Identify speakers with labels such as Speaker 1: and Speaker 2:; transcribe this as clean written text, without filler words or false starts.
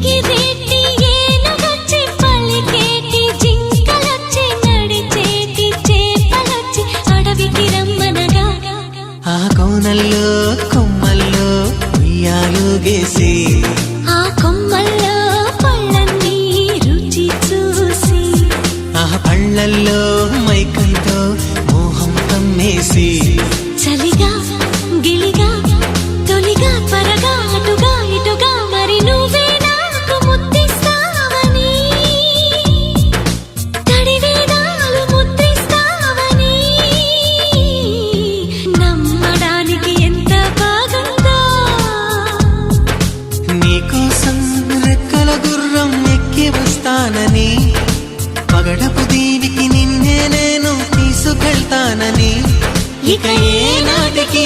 Speaker 1: ఎగిరేటి ఏనుగొచ్చి పలికేటి జింకలొచ్చి నడిచేటి చేపలొచ్చి అడవికి రమ్మనగా
Speaker 2: ఆ కోనల్లో కొమ్మల్లో ఉయ్యాలుగేసి
Speaker 1: ఆ కొమ్మల్లో పళ్ళన్నీ రుచి చూసి
Speaker 2: ఆ పళ్ళల్లో మైకంతో మోహం కమ్మేసి
Speaker 1: చలిగా గిలిగా తొలిగా త్వరగా అటుగా ఇటుగా మరి నువ్వే నాకు ముద్దిస్తావని తడివేదాలు ముద్రిస్తావని నమ్మడానికి ఎంత బాగుందో
Speaker 2: నీకోసం రెక్కల గుర్రం ఎక్కి వస్తానని పగడపు దీవికి నిన్నే నేను తీసుకెళ్తానని ఇక ఏ నాటికి